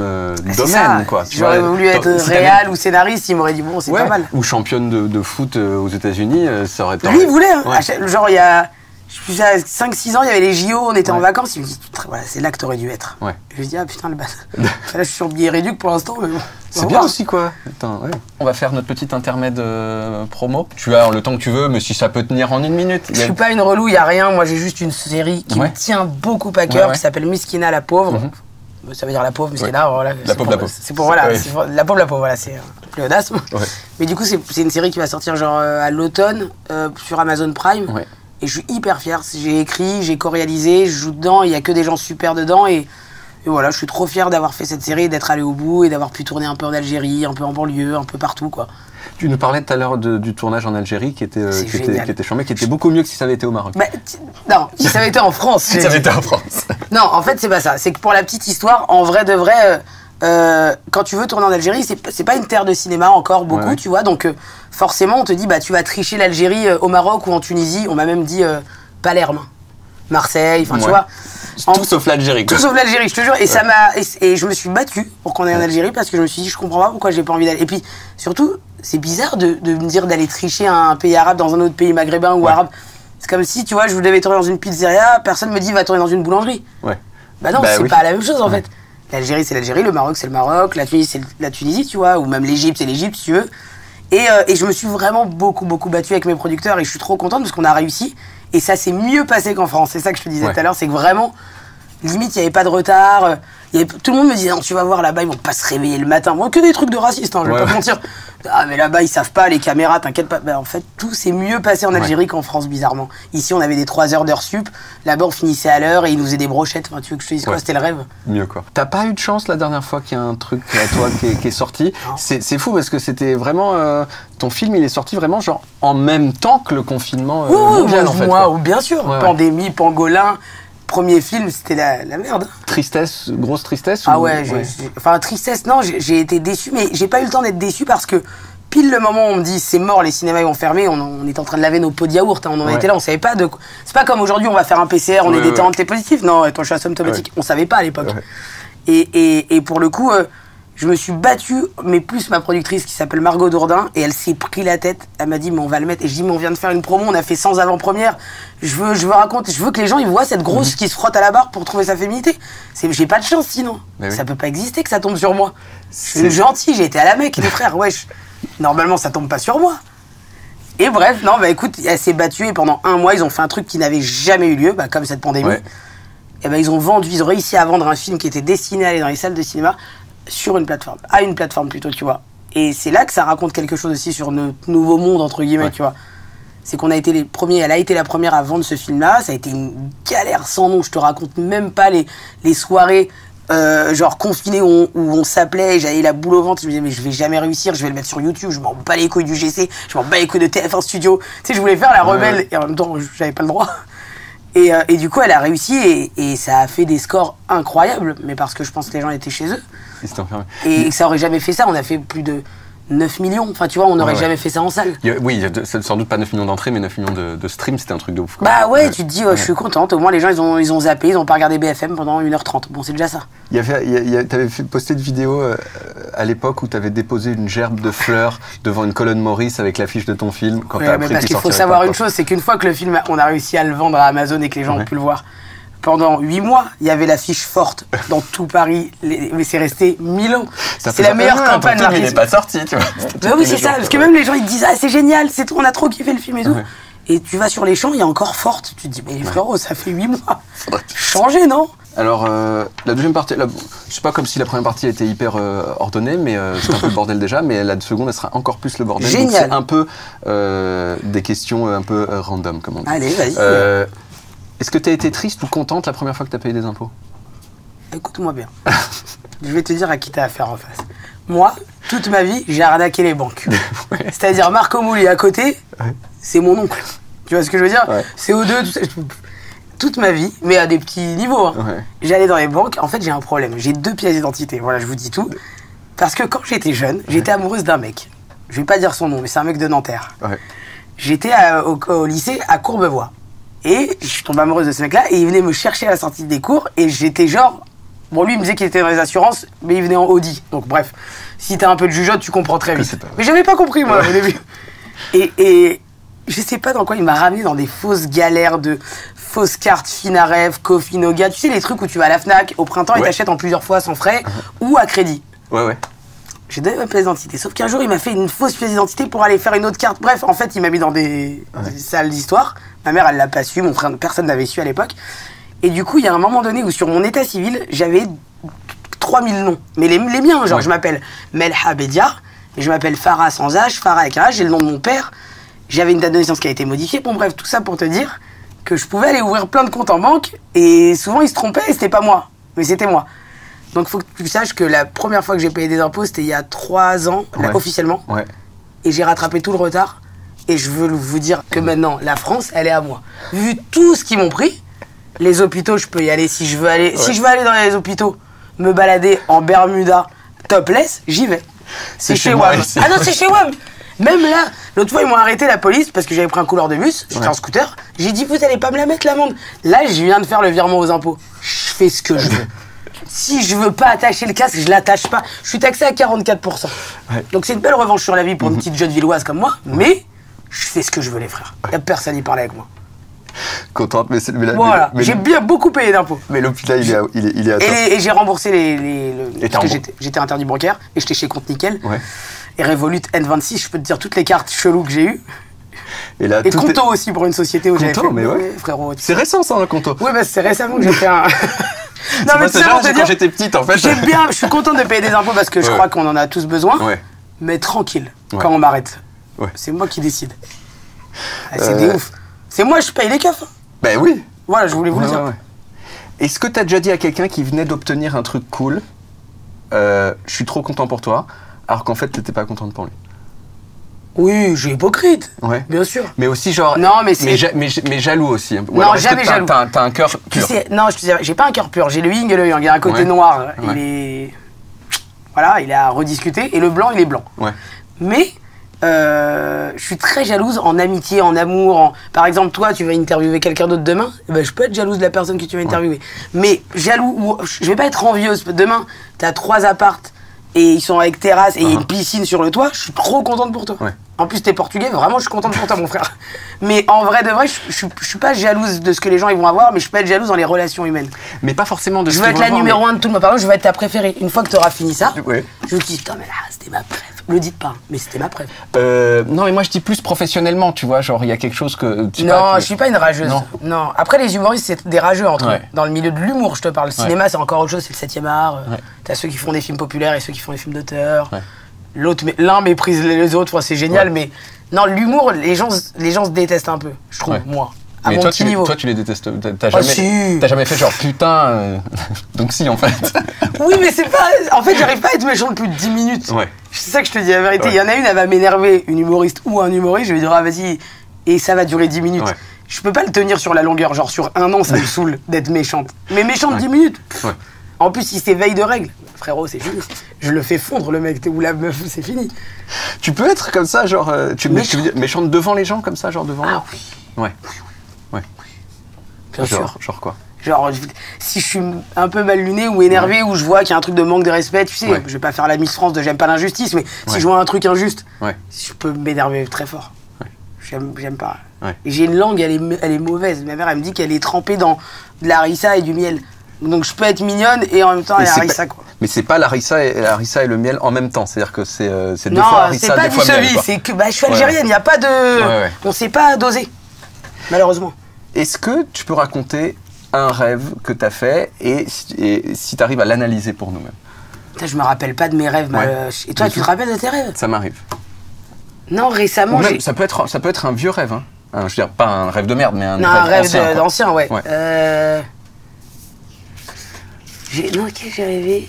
domaine, quoi. J'aurais voulu être réal ou scénariste, il m'aurait dit bon, c'est pas mal. Ou championne de foot aux États-Unis, ça aurait été. Lui, il voulait. Hein. Ouais. Genre, il y a 5-6 ans, il y avait les JO, on était en vacances. Il me dit, voilà, c'est là que t'aurais dû être. Ouais. Je lui dis, ah putain, le bâtard. Là, je suis sur billet réduc pour l'instant, mais bon. C'est bien aussi, quoi. Attends, ouais. On va faire notre petit intermède promo. Tu as le temps que tu veux, mais si ça peut tenir en 1 minute. Je suis pas une relou, il n'y a rien. Moi, j'ai juste une série qui me tient beaucoup à cœur, qui s'appelle Miskina la pauvre. Ça veut dire la pauvre, Miskina. Voilà, la pauvre. C'est pour, voilà, la pauvre, voilà, c'est un pléonasme. Ouais. Mais du coup, c'est une série qui va sortir genre à l'automne sur Amazon Prime. Ouais. Et je suis hyper fier. J'ai écrit, j'ai co-réalisé, je joue dedans, il y a que des gens super dedans et voilà, je suis trop fier d'avoir fait cette série, d'être allé au bout et d'avoir pu tourner un peu en Algérie, un peu en banlieue, un peu partout, quoi. Tu nous parlais tout à l'heure du tournage en Algérie qui était chambé, qui était beaucoup mieux que si ça avait été au Maroc. Bah, non, si ça avait été en France. Si ça avait été en France. Non, en fait, c'est pas ça. C'est que pour la petite histoire, en vrai de vrai, quand tu veux tourner en Algérie, c'est pas une terre de cinéma encore beaucoup, tu vois. Donc forcément, on te dit, bah tu vas tricher l'Algérie au Maroc ou en Tunisie. On m'a même dit Palerme, Marseille, enfin tu vois. Tout sauf l'Algérie. Tout sauf l'Algérie, je te jure. Et et je me suis battu pour qu'on aille en Algérie parce que je me suis dit, je comprends pas pourquoi j'ai pas envie d'aller. Et puis surtout, c'est bizarre de me dire d'aller tricher un pays arabe dans un autre pays maghrébin ou arabe. C'est comme si, tu vois, je devais tourner dans une pizzeria, personne me dit va tourner dans une boulangerie. Ouais. Bah non, c'est pas la même chose en fait. L'Algérie, c'est l'Algérie, le Maroc, c'est le Maroc, la Tunisie, c'est la Tunisie, tu vois, ou même l'Égypte, c'est l'Égypte, si tu veux. Et je me suis vraiment beaucoup battu avec mes producteurs et je suis trop contente parce qu'on a réussi. Et ça s'est mieux passé qu'en France. C'est ça que je te disais tout à l'heure, c'est que vraiment, limite, il n'y avait pas de retard. Tout le monde me disait, non, tu vas voir là-bas, ils vont pas se réveiller le matin. Moi, que des trucs de racistes, hein, je vais pas te mentir. Ah, mais là-bas, ils savent pas, les caméras, t'inquiète pas. Bah, en fait, tout s'est mieux passé en Algérie qu'en France, bizarrement. Ici, on avait des 3 heures d'heure sup. Là-bas, on finissait à l'heure et ils nous faisaient des brochettes. Enfin, tu veux que je te dise quoi? C'était le rêve. Mieux, quoi. T'as pas eu de chance la dernière fois qu'il y a un truc à toi qui est sorti? C'est fou parce que c'était vraiment. Ton film, il est sorti vraiment genre en même temps que le confinement mondial, en fait. Bien sûr. Pandémie, pangolin. Premier film, c'était la merde. Tristesse, grosse tristesse? Ah ouais, enfin tristesse, non, j'ai été déçu, mais j'ai pas eu le temps d'être déçu parce que pile le moment où on me dit c'est mort, les cinémas ils vont fermer, on était en train de laver nos pots de yaourt, hein, on en était là, on savait pas de quoi. C'est pas comme aujourd'hui, on va faire un PCR, on est déterrant, t'es positif. Non, toi je suis asymptomatique, on savait pas à l'époque. Et pour le coup, je me suis battu, mais plus ma productrice qui s'appelle Margot Dourdin, et elle s'est pris la tête. Elle m'a dit, mais on va le mettre. Et je dis, mais on vient de faire une promo, on a fait 100 avant-premières. Je veux raconter, je veux que les gens ils voient cette grosse qui se frotte à la barre pour trouver sa féminité. J'ai pas de chance sinon. Ça peut pas exister que ça tombe sur moi. Je suis gentil, j'ai été à la Mecque, les frères, wesh. Normalement, ça tombe pas sur moi. Et bref, non, bah écoute, elle s'est battue et pendant 1 mois, ils ont fait un truc qui n'avait jamais eu lieu, comme cette pandémie. Et ben ils ont réussi à vendre un film qui était destiné à aller dans les salles de cinéma sur une plateforme plutôt, tu vois. Et c'est là que ça raconte quelque chose aussi sur notre nouveau monde, entre guillemets, tu vois. C'est qu'on a été les premiers, elle a été la première à vendre ce film-là, ça a été une galère sans nom, je te raconte même pas les soirées genre confinées où on s'appelait, j'avais la boule au ventre, je me disais mais je vais jamais réussir, je vais le mettre sur YouTube, je m'en bats les couilles du GC, je m'en bats les couilles de TF1 Studio, tu sais, je voulais faire la rebelle et en même temps j'avais pas le droit. Et du coup, elle a réussi et ça a fait des scores incroyables, mais parce que je pense que les gens étaient chez eux. Et ça aurait jamais fait ça. On a fait plus de 9 millions. Enfin, tu vois, on n'aurait jamais fait ça en salle. Oui, il y a sans doute pas 9 millions d'entrées, mais 9 millions de streams, c'était un truc de ouf. Quoi. Bah ouais, tu te dis, je suis contente. Au moins, les gens, ils ont zappé, ils ont pas regardé BFM pendant 1h30. Bon, c'est déjà ça. T'avais posté une vidéo à l'époque où t'avais déposé une gerbe de fleurs devant une colonne Maurice avec l'affiche de ton film. Quand t'as appris parce qu'il faut savoir une chose, c'est qu'une fois que le film, on a réussi à le vendre à Amazon et que les gens ont pu le voir, pendant 8 mois, il y avait l'affiche forte dans tout Paris, mais c'est resté 1000 ans. C'est la meilleure campagne marketing. Il n'est pas sorti, tu vois. Bah oui, c'est ça, parce que même les gens ils te disent c'est génial, on a trop kiffé le film et tout. Et tu vas sur les champs, il y a encore forte. Tu te dis, mais les frérots, ça fait 8 mois. Changez, non? Alors, la deuxième partie, c'est pas comme si la première partie était hyper ordonnée, mais c'est un peu le bordel déjà, mais la seconde, elle sera encore plus le bordel. Génial. Donc c'est un peu des questions un peu random, comme on dit. Allez, vas-y. Est-ce que tu as été triste ou contente la première fois que tu as payé des impôts? Écoute-moi bien. Je vais te dire à qui tu as affaire en face. Moi, toute ma vie, j'ai arnaqué les banques. C'est-à-dire Marco Mouli à côté, c'est mon oncle. Tu vois ce que je veux dire? CO2, tout ça. Toute ma vie, mais à des petits niveaux. Hein. J'allais dans les banques. En fait, j'ai un problème. J'ai 2 pièces d'identité. Voilà, je vous dis tout. Parce que quand j'étais jeune, j'étais amoureuse d'un mec. Je vais pas dire son nom, mais c'est un mec de Nanterre. J'étais au lycée à Courbevoie. Et je suis tombée amoureuse de ce mec-là. Et il venait me chercher à la sortie des cours. Et j'étais genre... Bon, lui, il me disait qu'il était dans les assurances, mais il venait en Audi. Donc bref, si t'as un peu de jugeote, tu comprends très vite. Mais j'avais pas compris, moi, au début. Et je sais pas dans quoi il m'a ramené dans des fausses galères de fausses cartes Finarev, Cofinoga. Tu sais, les trucs où tu vas à la Fnac au printemps et t'achètes en plusieurs fois sans frais ou à crédit. J'ai donné ma pièce d'identité. Sauf qu'un jour, il m'a fait une fausse pièce d'identité pour aller faire une autre carte. Bref, en fait, il m'a mis dans des salles d'histoire. Ma mère, elle l'a pas su. Mon frère, personne n'avait su à l'époque. Et du coup, il y a un moment donné où sur mon état civil, j'avais 3000 noms. Mais les miens, genre, je m'appelle Melha Bedia, et je m'appelle Farah sans H, Farah avec un H, j'ai le nom de mon père. J'avais une date de naissance qui a été modifiée. Bon, bref, tout ça pour te dire que je pouvais aller ouvrir plein de comptes en banque, et souvent, ils se trompaient, et c'était pas moi. Mais c'était moi. Donc, il faut que tu saches que la première fois que j'ai payé des impôts, c'était il y a 3 ans, là, officiellement. Et j'ai rattrapé tout le retard. Et je veux vous dire que maintenant, la France, elle est à moi. Vu tout ce qu'ils m'ont pris, les hôpitaux, je peux y aller si je veux aller. Si je veux aller dans les hôpitaux, me balader en Bermuda topless, j'y vais. C'est chez WAM. Ah non, c'est chez WAM. Même là, l'autre fois, ils m'ont arrêté, la police, parce que j'avais pris un couleur de bus, j'étais en scooter. J'ai dit, vous allez pas me la mettre, l'amende. Là, je viens de faire le virement aux impôts. Je fais ce que je veux. Si je veux pas attacher le casque, je l'attache pas. Je suis taxé à 44%. Donc c'est une belle revanche sur la vie pour une petite jeune villoise comme moi, mais je fais ce que je veux, les frères. Y a personne qui parle avec moi. Contente, mais voilà, j'ai bien beaucoup payé d'impôts. Mais l'hôpital, il est à toi. Et j'ai remboursé parce que j'étais interdit bancaire et j'étais chez Compte Nickel. Et Revolut N26, je peux te dire toutes les cartes cheloues que j'ai eues. Et Conto aussi pour une société où j'avais fait. Mais frérot. C'est récent ça, un Conto. Oui, bah c'est récemment que j'ai fait un. Non, mais c'est genre quand j'étais petite en fait. Je suis content de payer des impôts parce que je crois qu'on en a tous besoin. Mais tranquille, quand on m'arrête. C'est moi qui décide. C'est des ouf. C'est moi, je paye les keufs. Ben oui. Voilà, je voulais vous le dire. Est-ce que t'as déjà dit à quelqu'un qui venait d'obtenir un truc cool, je suis trop content pour toi, alors qu'en fait t'étais pas contente pour lui? Oui, je suis hypocrite. Bien sûr. Mais aussi genre. Non, mais jaloux aussi. Non, jamais jaloux. T'as un cœur pur. Non, je te dis, j'ai pas un cœur pur. J'ai le yin et le yang. Il y a un côté noir. Il est. Voilà, il est à rediscuter. Et le blanc, il est blanc. Mais. Je suis très jalouse en amitié, en amour. Par exemple, toi, tu vas interviewer quelqu'un d'autre demain, ben, je peux être jalouse de la personne que tu vas interviewer. Mais jaloux, je vais pas être envieuse. Demain, t'as 3 appartes et ils sont avec terrasse et il y a une piscine sur le toit, je suis trop contente pour toi. En plus, t'es portugais, vraiment, je suis contente pour toi, mon frère. Mais en vrai de vrai, je suis pas jalouse de ce que les gens ils vont avoir, mais je peux être jalouse dans les relations humaines. Mais pas forcément de ce Je veux être la numéro 1 de tout le monde. Par exemple, je veux être ta préférée. Une fois que t'auras fini ça, je me dis, putain, mais là, c'était ma préf. Le dites pas, mais c'était ma préf. Non, mais moi, je dis plus professionnellement, tu vois, genre, il y a quelque chose que. Non, je suis pas une rageuse. Non. Après, les humoristes, c'est des rageux entre eux. Dans le milieu de l'humour, je te parle. Le cinéma, c'est encore autre chose, c'est le 7e art. T'as ceux qui font des films populaires et ceux qui font des films d'auteur. L'un méprise les autres, c'est génial, mais non, l'humour, les gens se détestent un peu, je trouve, moi. Mais toi, tu les détestes. T'as jamais fait genre putain. Donc si, en fait. Oui, mais c'est pas. En fait, j'arrive pas à être méchant plus de 10 minutes. C'est ça que je te dis la vérité. Il y en a une, elle va m'énerver, une humoriste ou un humoriste, je vais dire, ah vas-y, et ça va durer 10 minutes. je peux pas le tenir sur la longueur. Genre sur un an, ça me saoule d'être méchante. Mais méchante 10 minutes. Ouais. En plus, si c'est veille de règles, frérot, c'est fini. Je le fais fondre, le mec, ou la meuf, c'est fini. Tu peux être comme ça, genre, tu veux dire méchante devant les gens, comme ça, genre devant. Ah oui. Ouais. Ouais. Bien sûr. Genre quoi? Genre, si je suis un peu mal luné ou énervé, ou je vois qu'il y a un truc de manque de respect, tu sais, je vais pas faire la Miss France de j'aime pas l'injustice, mais si je vois un truc injuste, je peux m'énerver très fort. J'aime pas. Et j'ai une langue, elle est mauvaise. Ma mère, elle me dit qu'elle est trempée dans de la harissa et du miel. Donc je peux être mignonne et en même temps, elle est harissa, quoi. Mais c'est pas la harissa et le miel en même temps, c'est-à-dire que c'est deux fois harissa, deux fois miel. Non, c'est pas du sevi, c'est que je suis algérienne, il n'y a pas de... On sait pas doser, malheureusement. Est-ce que tu peux raconter un rêve que tu as fait et si tu arrives à l'analyser pour nous-mêmes? Je me rappelle pas de mes rêves. Et toi, tu te rappelles de tes rêves? Ça m'arrive. Non, récemment, ça peut être un vieux rêve, hein. Je veux dire, pas un rêve de merde, mais un rêve d'ancien, ouais. Qu'est-ce que j'ai rêvé?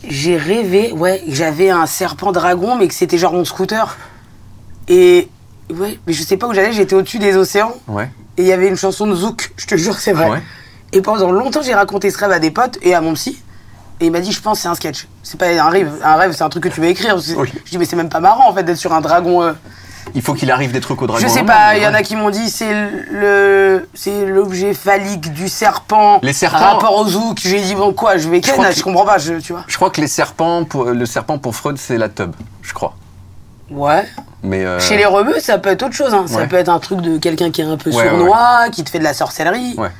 J'ai rêvé, que j'avais un serpent dragon, mais que c'était genre mon scooter. Et mais je sais pas où j'allais, j'étais au-dessus des océans. Ouais. Et il y avait une chanson de Zouk, je te jure, c'est vrai. Ouais. Et pendant longtemps, j'ai raconté ce rêve à des potes et à mon psy. Et il m'a dit, je pense que c'est un sketch. C'est pas un rêve. Un rêve, c'est un truc que tu veux écrire. Oui. Je dis, mais c'est même pas marrant, en fait, d'être sur un dragon. Il faut qu'il arrive des trucs au dragon. Je sais pas, il y en a qui m'ont dit, c'est l'objet phallique du serpent. Les serpents. Rapport au Zouk. J'ai dit, bon, quoi, je comprends pas, tu vois. Je crois que le serpent pour Freud, c'est la teub, je crois. Ouais. Mais chez les rebeux, ça peut être autre chose. Hein. Ça peut être un truc de quelqu'un qui est un peu sournois, qui te fait de la sorcellerie. Ouais.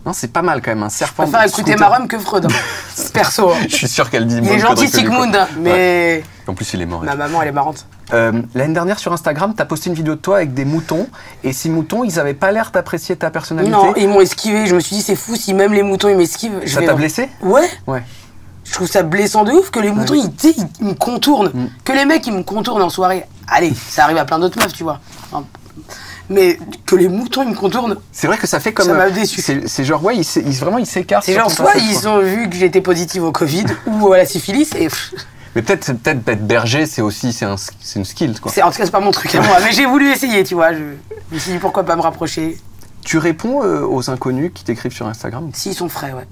Non, c'est pas mal quand même, un serpent. Je préfère écouter Marum que Freud. Hein. Perso. Je suis sûr qu'elle dit. Il est gentil, Sigmund, mais. En plus, il est mort. Ma maman, elle est marrante. L'année dernière, sur Instagram, t'as posté une vidéo de toi avec des moutons. Et ces moutons, ils avaient pas l'air d'apprécier ta personnalité. Non, ils m'ont esquivé. Je me suis dit, c'est fou, si même les moutons, ils m'esquivent. Ça t'a blessé? Ouais. Je trouve ça blessant de ouf que les moutons, ils me contournent. Que les mecs, ils me contournent en soirée. Allez, ça arrive à plein d'autres meufs, tu vois. Mais que les moutons, ils me contournent. C'est vrai que ça fait comme. Ça m'a déçu. C'est genre, ouais, vraiment, ils s'écartent. C'est genre, soit ils ont vu que j'étais positive au Covid ou à la syphilis et. Mais peut-être être berger, c'est une skill, quoi. En tout cas, c'est pas mon truc à moi. Mais j'ai voulu essayer, tu vois. Je me suis dit, pourquoi pas me rapprocher. Tu réponds aux inconnus qui t'écrivent sur Instagram? S'ils sont frais, ouais.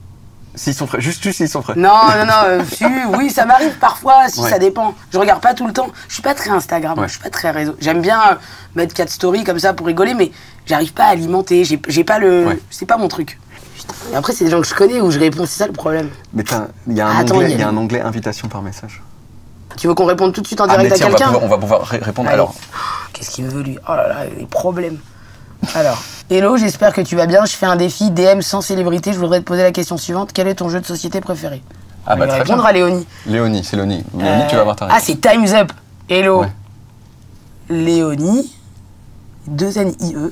S'ils sont frais, juste s'ils sont frais. Non, oui, ça m'arrive parfois, ça dépend. Je regarde pas tout le temps. Je suis pas très Instagram, je suis pas très réseau. J'aime bien mettre 4 stories comme ça pour rigoler, mais j'arrive pas à alimenter. J'ai pas le. C'est pas mon truc. Putain. Et après, c'est des gens que je connais où je réponds, c'est ça le problème. Mais il y a un onglet invitation par message. Tu veux qu'on réponde tout de suite en direct à quelqu'un? On va pouvoir répondre. Allez. Alors. Qu'est-ce qu'il me veut lui? Oh là là, les problèmes. Alors, hello, j'espère que tu vas bien. Je fais un défi DM sans célébrité. Je voudrais te poser la question suivante. Quel est ton jeu de société préféré? On va répondre à Léonie. Léonie, c'est Léonie. Léonie, tu vas avoir ta réponse. Ah, c'est Time's Up. Hello. Ouais. Léonie. 2 NIE. Ouais.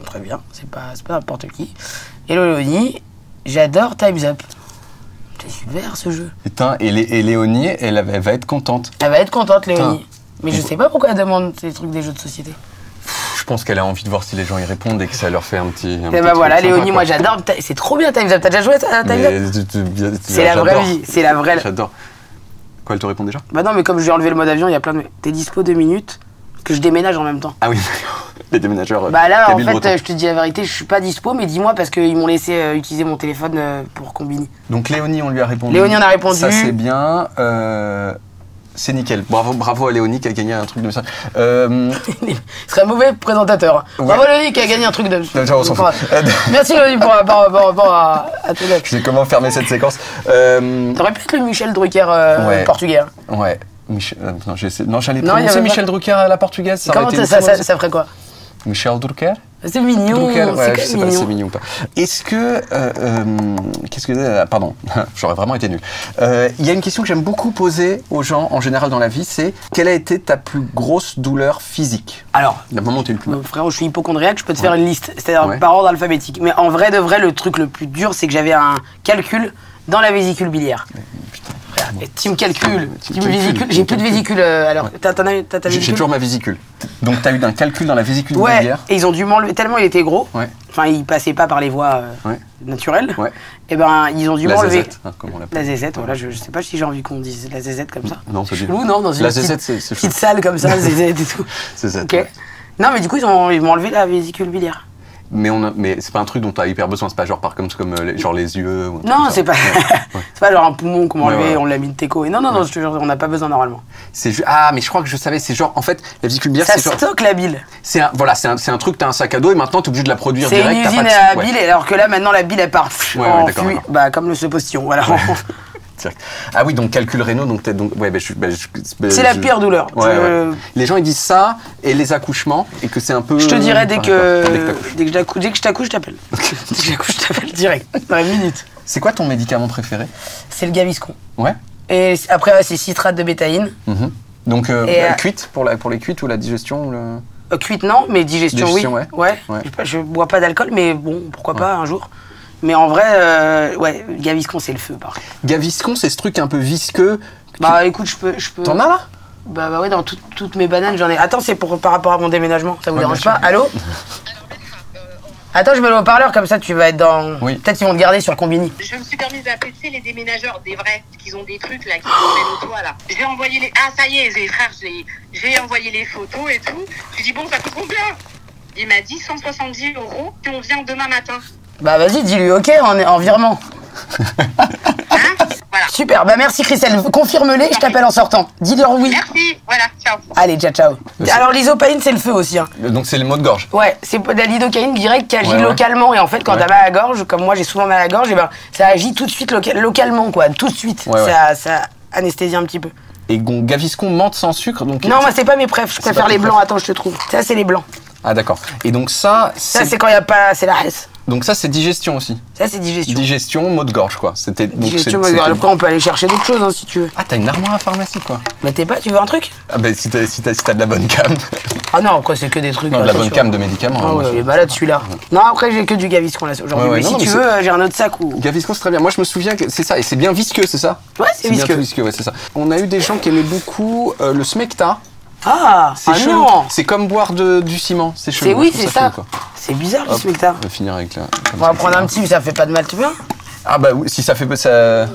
Très bien, c'est pas n'importe qui. Hello Léonie, j'adore Time's Up. C'est super ce jeu. Putain, et Léonie, elle va être contente. Elle va être contente, Léonie. Putain. Mais je sais pas pourquoi elle demande ces trucs des jeux de société. Je pense qu'elle a envie de voir si les gens y répondent et que ça leur fait un petit. Et bah voilà, Léonie, moi j'adore. C'est trop bien Time's Up. T'as déjà joué à Time's Up? C'est la vraie vie. C'est la vraie. J'adore. Quoi, elle te répond déjà? Bah non, mais comme je lui ai enlevé le mode avion, il y a plein de. T'es dispo 2 minutes? Que je déménage en même temps. Ah oui, d'accord. Les déménageurs. Bah là, en fait, je te dis la vérité, je suis pas dispo, mais dis-moi parce qu'ils m'ont laissé utiliser mon téléphone pour Combini. Donc Léonie, on lui a répondu. Léonie, on a répondu. Ça, c'est bien. C'est nickel. Bravo à Léonie qui a gagné un truc de ça. Il serait un mauvais présentateur. Ouais. Bravo Léonie qui a gagné un truc de. On s'en fout. Merci Léonie par rapport à ton mec. Je sais comment fermer cette séquence. T'aurais pu être le Michel Drucker portugais. Ouais. J'allais prononcer Michel Drucker à la portugaise. Comment ça ferait quoi? Michel Drucker? C'est mignon. Drucker, ouais, je sais pas si c'est mignon ou pas. Est-ce que. Qu'est-ce que. Pardon, j'aurais vraiment été nul. Il y a une question que j'aime beaucoup poser aux gens en général dans la vie, c'est quelle a été ta plus grosse douleur physique? Alors. Le moment où tu es le plus. Frérot, je suis hypocondriaque, je peux te faire une liste, c'est-à-dire par ordre alphabétique. Mais en vrai de vrai, le truc le plus dur, c'est que j'avais un calcul dans la vésicule biliaire. Putain. Team calcul, team vésicule. J'ai plus de vésicule. Alors, t'as J'ai toujours ma vésicule. Donc, t'as eu un calcul dans la vésicule biliaire. Et ils ont dû m'enlever tellement il était gros. Ouais. Enfin, il passait pas par les voies naturelles. Ouais. Et ben, ils ont dû m'enlever. La zézette, hein, comme on l'appelle. La zézette, voilà. Je sais pas si j'ai envie qu'on dise la zézette comme ça. Non, c'est chelou, non, dans une petite salle comme ça, zézette et tout. Zézette. Ok. Non, mais du coup, ils m'ont enlevé la vésicule biliaire. Mais c'est pas un truc dont t'as hyper besoin, c'est pas genre comme genre les yeux ou non, c'est pas... c'est pas genre un poumon qu'on m'a enlevé, ouais. on l'a mis de téco. Et non, je te jure, on n'a pas besoin normalement. Ah, mais je crois que je savais, c'est genre, en fait, la vésicule biliaire, c'est genre... Ça stocke la bile. C'est un truc, t'as un sac à dos et maintenant t'es obligé de la produire direct. C'est une usine à bile, alors que là, maintenant, la bile, elle part en fluide. Bah, comme ce postillon, voilà. Ah oui, donc calcul rénaux, donc ouais, c'est la pire douleur. Ouais. Les gens ils disent ça et les accouchements et que c'est un peu. Je te dirai dès que je t'accouche, je t'appelle. Dès que j'accouche, je t'appelle direct dans une minute. C'est quoi ton médicament préféré? C'est le Gaviscon. Ouais. Et après c'est citrate de bétaïne. Donc cuite pour les cuites ou la digestion cuite non, mais digestion oui. Ouais. Je bois pas d'alcool, mais bon, pourquoi pas un jour. Mais en vrai, ouais, Gaviscon, c'est le feu, par contre. Gaviscon, c'est ce truc un peu visqueux. Bah écoute, je peux... T'en as là? Bah ouais, dans toutes mes bananes, j'en ai. Attends, c'est par rapport à mon déménagement, ça vous dérange pas? Allô? Attends, je mets le haut-parleur, comme ça tu vas être dans... Oui. Peut-être qu'ils vont te garder sur le combini. Je me suis permise d'appeler les déménageurs, des vrais, qu'ils ont des trucs là, qui emmènent au toit là. J'ai envoyé les... Ah ça y est, les frères, j'ai envoyé les photos et tout. Je lui dis bon, ça coûte combien? Il m'a dit 170 € et on vient demain matin. Bah vas-y, dis-lui ok en virement. Voilà. Super, bah merci Christelle, confirme-les, je t'appelle en sortant. Dis-leur oui. Merci, voilà, ciao. Allez, ciao. Alors l'isopaïne, c'est le feu aussi. Hein. Donc c'est le mot de gorge. Ouais, c'est de la lidocaïne direct qui agit localement. Et en fait, quand t'as mal à la gorge, comme moi j'ai souvent mal à la gorge, et ben, ça agit tout de suite localement, quoi, tout de suite. Ça anesthésie un petit peu. Et Gaviscon menthe sans sucre, donc... Non, moi c'est pas mes préfs, je préfère les blancs, attends, je te trouve. Ça, c'est les blancs. Ah d'accord. Et donc ça c'est quand il n'y a pas... c'est la hesse. Donc ça c'est digestion aussi. Ça c'est digestion. Digestion, mot de gorge quoi. Digestion, mot de gorge. Après on peut aller chercher d'autres choses hein, si tu veux. Ah t'as une armoire à pharmacie quoi. Mais tu veux un truc? Ah bah si t'as de la bonne cam. Ah non, après c'est que des trucs. Non, de la bonne cam de médicaments. Ah ouais, il est malade celui-là. Non, après j'ai que du Gaviscon là aujourd'hui. Mais si tu veux, j'ai un autre sac où... Gaviscon c'est très bien. Moi je me souviens que c'est ça, et c'est bien visqueux, c'est ça? Ouais, c'est visqueux. Bien visqueux, ouais, c'est ça. On a eu des gens qui aimaient beaucoup le Smecta. Ah, non. C'est comme boire du ciment, c'est chelou. Oui, c'est ça. C'est bizarre le Smecta. On va finir avec là. On va prendre un petit, mais ça fait pas de mal, tu vois? Ah bah oui, si ça fait ça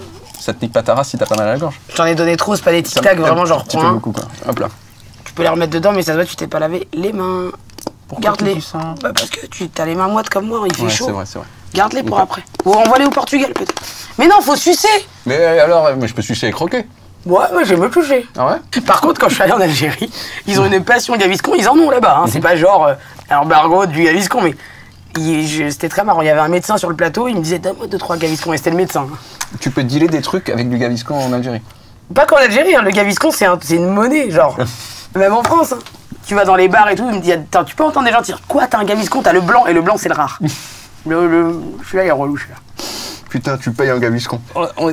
te nique pas ta race si t'as pas mal à la gorge. J'en ai donné trop, c'est pas des tic-tac, vraiment genre prends un. Beaucoup quoi. Hop là. Tu peux les remettre dedans, mais ça se voit que tu t'es pas lavé les mains. Garde-les. Bah parce que tu as les mains moites comme moi, il fait chaud. C'est vrai. Garde-les pour après. Ou envoie-les au Portugal peut-être. Mais non, faut sucer. Mais alors, je peux sucer et croquer. Ouais, moi j'aime me toucher. Ah ouais? Par contre, quand je suis allé en Algérie, ils ont une passion Gaviscon, ils en ont là-bas. Hein. C'est pas genre embargo du Gaviscon, mais c'était très marrant. Il y avait un médecin sur le plateau, il me disait donne-moi 2-3 Gaviscon, et c'était le médecin. Tu peux dealer des trucs avec du Gaviscon en Algérie? Pas qu'en Algérie, hein. Le Gaviscon c'est une monnaie, genre. Même en France. Hein. Tu vas dans les bars et tout, il me dit attends, tu peux entendre des gens dire quoi, t'as un Gaviscon, t'as le blanc, et le blanc c'est le rare. Celui-là il est relou, celui-là. Putain, tu payes un Gaviscon.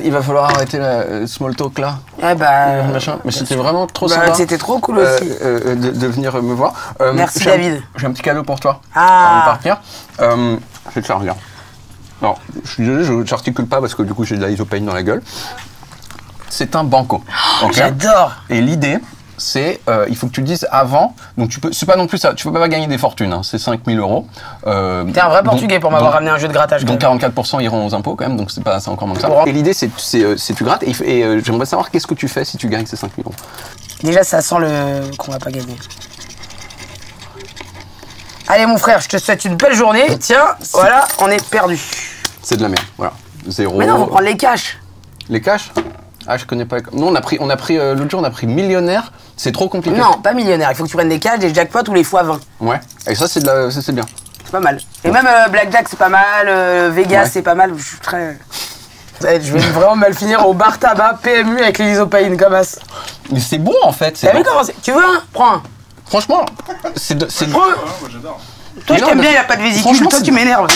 Il va falloir arrêter la small talk là. Ah bah. Machin. Mais c'était vraiment trop sympa. C'était trop cool aussi. De venir me voir. Merci David. J'ai un petit cadeau pour toi. Ah. Avant de partir. Je vais te faire regarde. Alors, je suis désolé, je n'articule pas parce que du coup j'ai de la isopaïne dans la gueule. C'est un banco. Okay. J'adore. Et l'idée, c'est il faut que tu le dises avant. Donc tu peux, c'est pas non plus ça. Tu peux pas gagner des fortunes. Hein, c'est 5 000 €. T'es un vrai Portugais pour m'avoir ramené un jeu de grattage. Donc 44% iront aux impôts quand même. Donc c'est encore moins que ça. Et l'idée c'est tu grattes. Et j'aimerais savoir qu'est-ce que tu fais si tu gagnes ces 5 000 €. Déjà ça sent qu'on va pas gagner. Allez mon frère, je te souhaite une belle journée. Tiens, voilà, on est perdu. C'est de la merde. Voilà. 0. Mais non, faut prendre les cash. Les cash? Ah, je connais pas. Non, l'autre jour, on a pris millionnaire. C'est trop compliqué. Non, pas millionnaire. Il faut que tu prennes des cash, des jackpots ou les x20. Ouais. Et ça, c'est bien. C'est pas mal. Et même Blackjack, c'est pas mal. Vegas, c'est pas mal. Je suis très... Je vais vraiment mal finir au bar tabac PMU avec les isopaïnes comme as. Mais c'est bon en fait. T'as vu comment c'est? Tu veux un? Prends un. Franchement, c'est. Prends un. Moi j'adore. Toi, je t'aime bien, il n'y a pas de vésicule. Toi, tu m'énerves.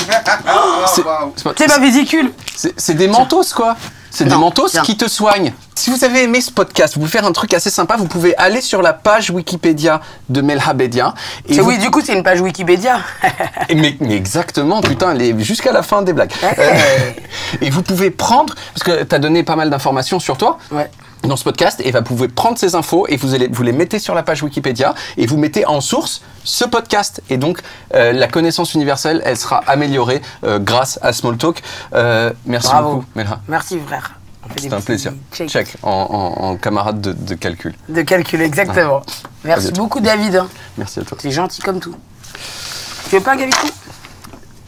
C'est ma vésicule. C'est des mentos, quoi. C'est des mentos qui te soignent. Si vous avez aimé ce podcast, vous pouvez faire un truc assez sympa. Vous pouvez aller sur la page Wikipédia de Melha Bédia. Oui, du coup, c'est une page Wikipédia. mais exactement, putain, jusqu'à la fin des blagues. Et vous pouvez prendre, parce que tu as donné pas mal d'informations sur toi. Ouais. Dans ce podcast, et vous pouvez prendre ces infos et vous les mettez sur la page Wikipédia et vous mettez en source ce podcast. Et donc, la connaissance universelle, elle sera améliorée grâce à Smalltalk. Merci beaucoup, Melha. Merci, frère. C'était un plaisir. Check en camarade de calcul. De calcul, exactement. Merci beaucoup, David. Hein. Merci à toi. T'es gentil comme tout. Tu veux pas un gaviton?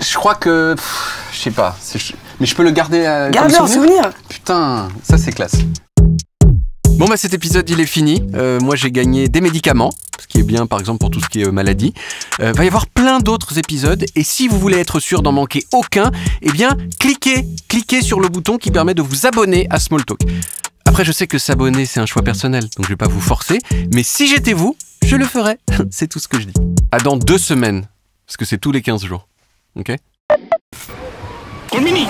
Je crois que... je sais pas. Mais je peux le garder Garde-le en souvenir. Putain, ça c'est classe. Bon bah cet épisode il est fini. Moi j'ai gagné des médicaments, ce qui est bien par exemple pour tout ce qui est maladie. Va y avoir plein d'autres épisodes et si vous voulez être sûr d'en manquer aucun, eh bien cliquez sur le bouton qui permet de vous abonner à Smalltalk. Après je sais que s'abonner c'est un choix personnel, donc je vais pas vous forcer, mais si j'étais vous, je le ferais. C'est tout ce que je dis. À dans 2 semaines, parce que c'est tous les 15 jours. Ok? Mini.